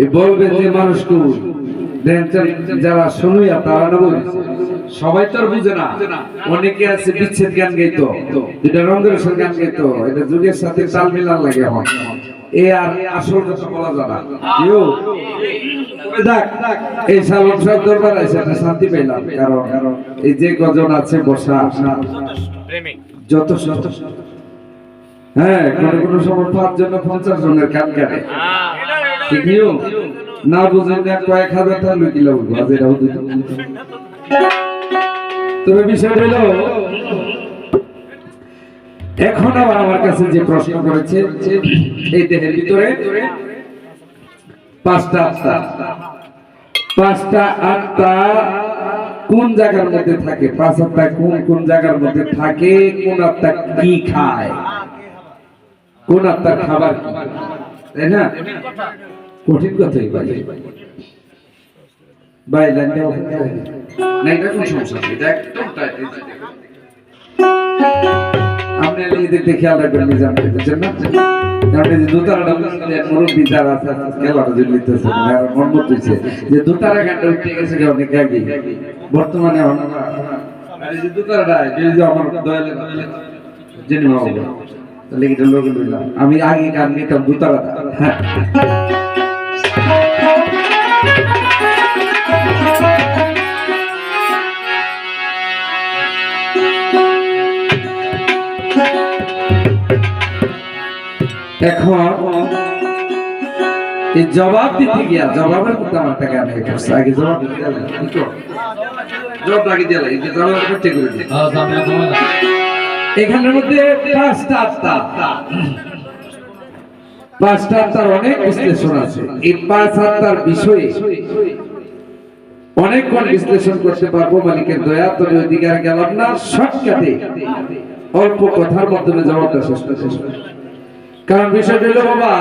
এই বলবেন যে মানুষকে যারা শুনুয়া তারা না বলি সবাই তো আর বুঝে না। অনেকে আছে বিচ্ছেদ গান গাইতো, এটা রঙের গান গাইতো, এটা যুগের সাথে তাল মিলান লাগে এখন এ আর আসল কথা বলা যাবে কেউ। এই সালন সাহেব দরবার আছে একটা শান্তি পেলাম, কারণ এই যে গজন আছে বসা যত শত হ্যাঁ কোনো সময় 5 জন 50 জনের কান কাটে ঠিক না বুঝেন না কয়েক হাজার টাকা লুকিয়ে লাগবে হাজার হতে। তবে বিষয় হলো এখন আবার আমার কাছে যে প্রশ্ন করেছে এই দেহের ভিতরে 5টা আত্মা কোন জায়গার মধ্যে থাকে, 5 আত্মা কোন জায়গার মধ্যে থাকে, কোন আত্মা কি খায়, কোন আত্মার খাবার কি, তাই না? কঠিন কথাই ভাই লাইনটা না, এটা কোন সমস্যা নেই, এটা একদম টাইট। আপনি নিজেদের খেয়াল রাখবেন নিজাম বুঝছেন না, কারণ এই যে দোতারাটা মুরব্বী যারা আছে খেলাটা যদি লিখতেছে আর মন করতেছে যে দোতারা গানটা উঠে গেছে অনেক আগে, বর্তমানে এই যে দোতারাটা এই যে আমার দয়ালে জেনে মাও তাহলে এটা লোক লইলাম আমি আগে গান নিতাম দোতারাটা। হ্যাঁ এখন এই জবাব দিতে গিয়া জবাবের মধ্যে আমার টাকা নেই, আগে জবাব দিতে জবাব আগে দিয়ে এই যে জবাব করতে করে দিই এখানের মধ্যে 5টা আত্মার অনেক বিশ্লেষণ আছে। এই 5 আত্মার বিষয়ে অনেকক্ষণ বিশ্লেষণ করতে পারবো, মালিকের দয়া। তবে ওইদিকে আর গেলাম না, শর্টকাটে অল্প কথার মাধ্যমে জবাবটা শেষ করতে, কারণ বিষয়টা হলো বাবা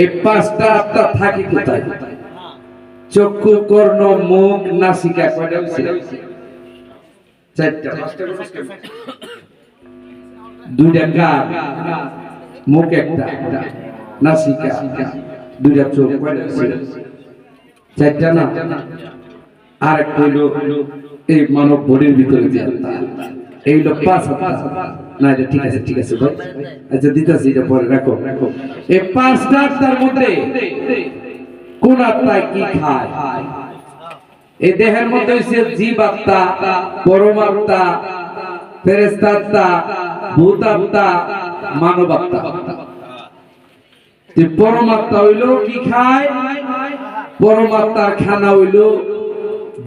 এই 5টা আত্মা থাকে কোথায়? চক্ষু, কর্ণ, মুখ, নাসিকা, কয়টা হইছে? 4টা। 2টা কান, মুখ একটা, নাসিকা, 2টা চোখ, কয়টা হইছে? 4টা না? আর একটা হইলো এই মানব বডির ভিতরে যে আত্মা, এই হলো 5 আত্মা। না এটা ঠিক আছে ভাই, আচ্ছা দিতেছি, এটা পরে রাখো। এই 5টা আত্মার মধ্যে কোন আত্মা কি খায়? এই দেহের মধ্যে হইছে জীব আত্মা, পরমাত্মা, ফেরেশতা আত্মা, ভূত আত্মা, মানব আত্মা। যে পরমাত্মা হইলো কি খায়? পরমাত্মার খানা হইলো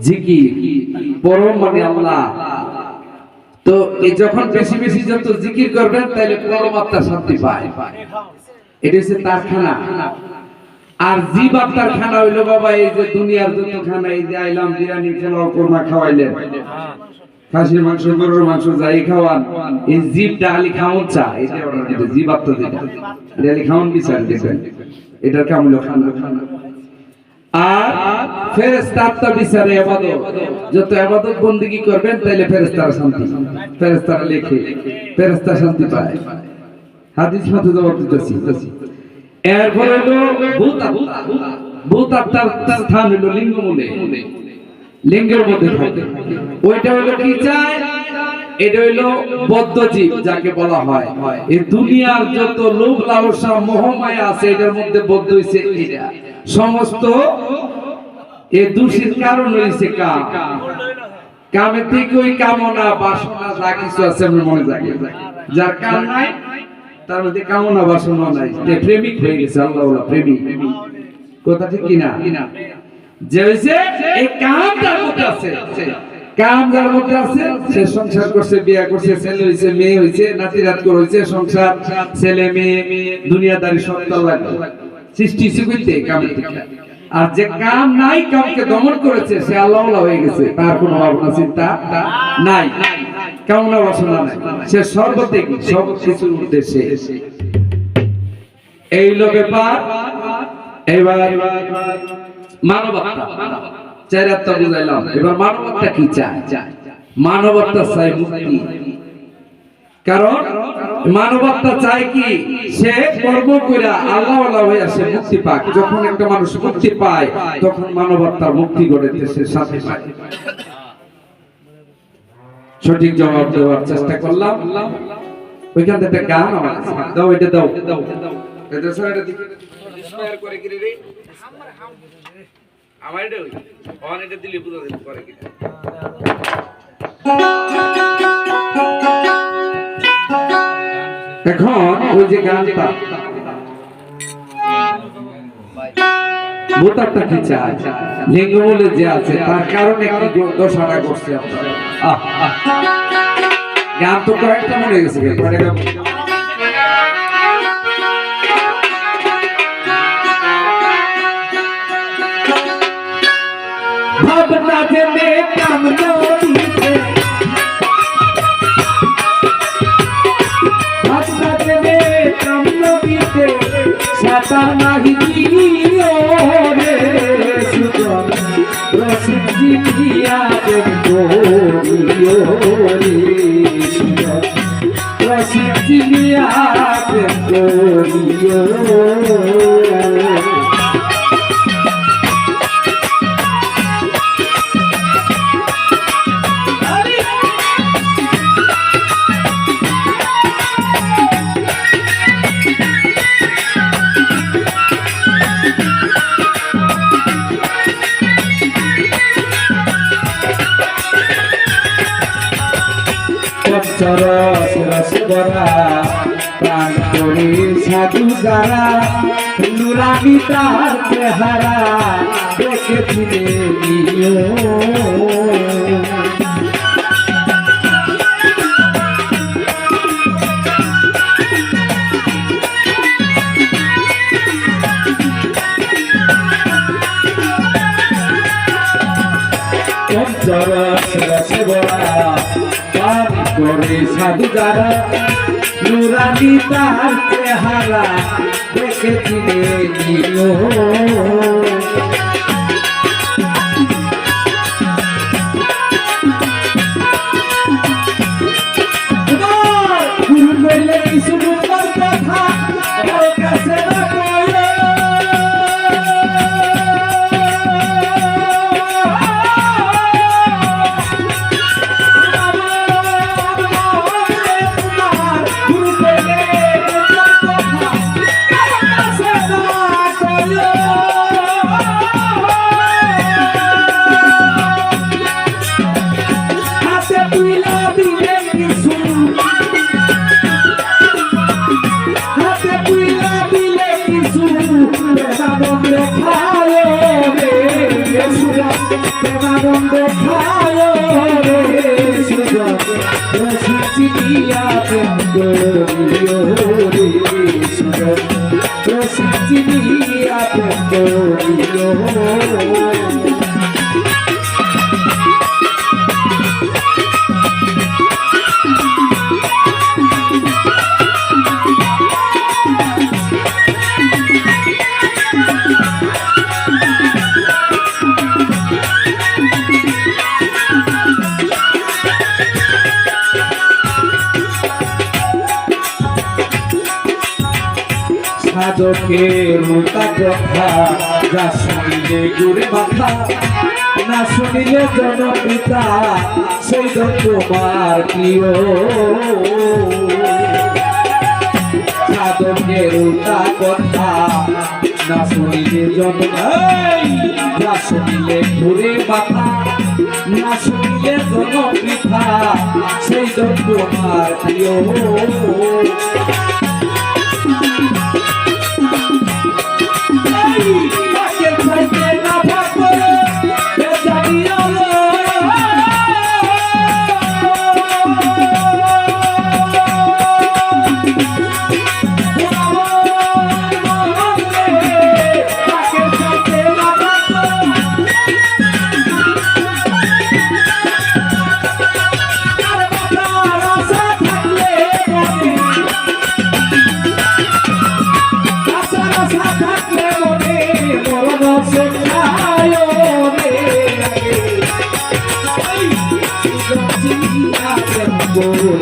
জিকির। পরম মানে আল্লাহ। তো এই যখন বেশি বেশি যত জিকির করবেন তাহলে পরমাত্মা শান্তি পায়, এটা হচ্ছে তার খানা। আর জীব আত্মার খানা হইলো বাবা এই যে দুনিয়ার যত খানা, এই যে আইলাম বিরিয়ানি পোলাও কোরমা খাওয়াইলেন, খাসির মাংস, গরুর মাংস যাই খাওয়ান, এই জীবটা আলি খাওয়ান চা, এটা অর্ডার দিতে জীব আত্মা দিতে আলি খাওয়ান বিচার দিবেন, এটার কাম হলো খানা। আর ফেরেশতা আত্মা বিচারে ইবাদত, যত ইবাদত বندگی করবেন তাইলে ফেরেশতারা শান্তি, ফেরেশতারা লেখে, ফেরেশতা শান্তি পায়। হাদিস মতে জবাব দিতেছি। এরপরে হলো ভূত আত্মা। ভূত আত্মার স্থান হলো লিঙ্গমূলে, লিঙ্গের মধ্যে থাকে। ওইটা হলো কি চায়? এটা হলো বদ্ধজীব যাকে বলা হয়। এই দুনিয়ার যত লোভ লালসা মোহ মায়া আছে এটার মধ্যে বদ্ধ হইছে এটা। সমস্ত এই দোষের কারণ হইছে কাম। কামে থেকে ওই কামনা বাসনা যা কিছু আছে আমার মনে জাগে, যার কাম নাই তার মধ্যে কামনা বাসনা নাই, সে প্রেমিক হয়ে গেছে, আল্লাহওয়ালা প্রেমিক। কথা ঠিক কিনা? যে হইছে এই কাম তার মধ্যে আছে, কাম যার মধ্যে আছে সে সংসার করছে, বিয়ে করছে, ছেলে হইছে, মেয়ে হইছে, নাতি রাত হইছে, সংসার, ছেলে মেয়ে, দুনিয়াদারি সব তার লাগবে, সৃষ্টি সুবিধে কামের থেকে। আর যে কাম নাই, কামকে দমন করেছে, সে আল্লাহওয়ালা হয়ে গেছে, তার কোনো ভাবনা চিন্তা নাই, কামনা বাসনা নাই, সে সর্বত্যাগী, সব কিছুর উদ্দেশ্যে। এই হলো ব্যাপার। এবার মানবতা, 4 আত্মা বুঝাইলাম। এবার মানবতা কি চায়? মানবতা চায় মুক্তি। কারণ মানবতা চায় কি সে কর্ম কইরা আল্লাহ ওয়ালা হয়ে সে মুক্তি পায়। যখন একটা মানুষ মুক্তি পায় তখন মানবতার মুক্তি ঘটেছে, সে শান্তি পায়। সঠিক জবাব দেওয়ার চেষ্টা করলাম। ওইখান থেকে একটা গান আমার দাও, এটা দাও এটা স্যার, এটা দিকে ইন্সপায়ার করে কি রে আমার এটা অন, এটা দিলে বুঝা যাবে করে কি। এখন ওই যে গানটা বোতামটা কি চায় লিঙ্গ বলে যে আছে তার কারণে কি দশাটা করছে আপনারা। গান তো কয়েকটা মনে গেছে, ভাবনা জেনে কাম নদীতে, ভাবনা জেনে কাম নদীতে সাঁতার নাহি দিও রে সুজন রসিক জিয়া দেব গরিও রে সুজন রসিক জিয়া দেব গরিও। রস রস ভরা প্রাণ করে সাধু যারা নুরানি তার চেহারা দেখেছিলে নিও। রস রস ভরা প্রাণ করে সাধু যারা নুরানি তার চেহারা দেখেছিলে নিও। গুরু বললে কিছু কথা আমার কাছে না কইলে, সাধকের কথা যা শুনিলে গুরে মাথা, না শুনিলে জনপিতা সেই তোমার প্রিয়। সাধকের কথা না শুনিলে যা শুনিলে ঘুরে মাথা, না শুনিলে জনপিতা সেই তোমার প্রিয়। Oh,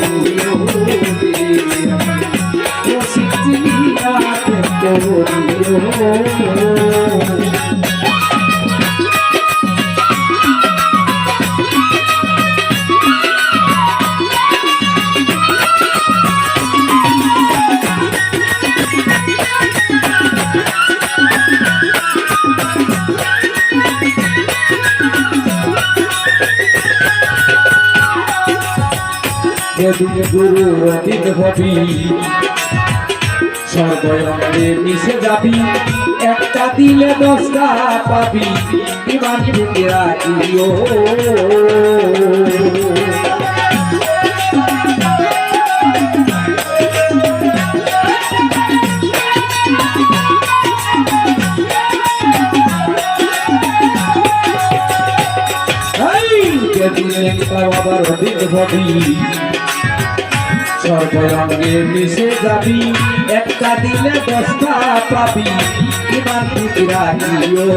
গুরু অতীত হবি সর্বঙ্গে মিশে যাবি একটা দিলে 10টা পাবি ইমান থেকে রাখিও আবার অতীত হবি সর্বঙ্গে মিশে যাবি একটা দিলে 10টা পাবি ইমান থেকে রাখিও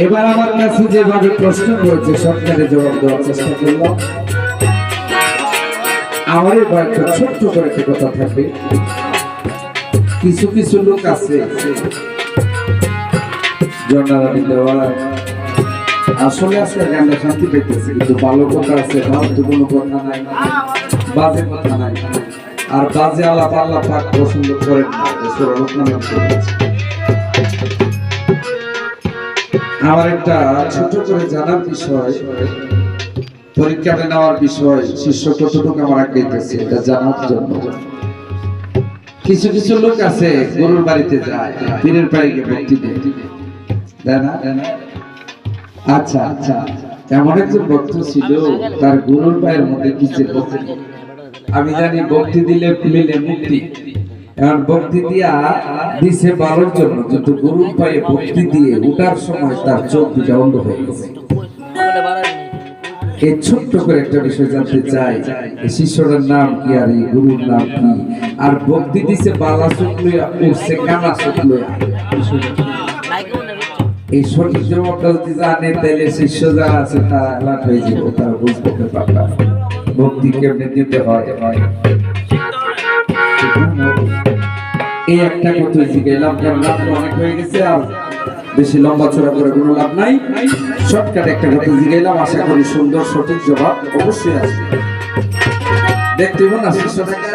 এবার আমার কাছে যেভাবে প্রশ্ন করেছে সরকারের জবাব দেওয়ার চেষ্টা করলাম আমার একটা ছোট্ট করে একটা কথা থাকবে কিছু কিছু লোক আছে জন্নারানি দেওয়া আসলে আজকে গানে শান্তি পেতেছে কিন্তু ভালো কথা আছে ফালতু কোনো কথা নাই বাজে কথা নাই আর বাজে আলাপ আল্লাহ পাক পছন্দ করেন না সূরা লোকমান করেছে আমার একটা ছোট করে জানার বিষয় পরীক্ষাতে নেওয়ার বিষয় শিষ্য কতটুকু আমার আগ্রহীতেছে এটা জানার জন্য কিছু কিছু লোক আছে গরুর বাড়িতে যায় পীরের বাড়ি গিয়ে ভক্তি দেয় তাই না আচ্ছা আচ্ছা এমন একজন ভক্ত ছিল তার গরুর পায়ের মধ্যে কিছু আমি জানি ভক্তি দিলে মিলে মুক্তি এখন ভক্তি দিয়া দিছে বারোর জন্য কিন্তু গরুর পায়ে ভক্তি দিয়ে উঠার সময় তার চোখ দুটা অন্ধ হয়ে গেছে এই ছোট্ট করে একটা বিষয় জানতে চাই শিষ্যটার নাম কি আর এই গুরুর নাম কি আর ভক্তি দিছে বালা চোখ লইয়া উঠছে কানা চোখ লইয়া এই সঠিক জবাবটা যদি জানে তাহলে শিষ্য যারা আছে তারা অ্যালার্ট হয়ে যাবে তারা বুঝতে পারবে ভক্তি কেমনে দিতে হয় এই একটা কথা জিজ্ঞাসা কারণ রাত অনেক হয়ে গেছে আর বেশি লম্বা চড়া করে কোনো লাভ নাই শর্টকাট একটা কথা জিজ্ঞাসলাম আশা করি সুন্দর সঠিক জবাব অবশ্যই আসবে দেখতে না শিষ্যটাকে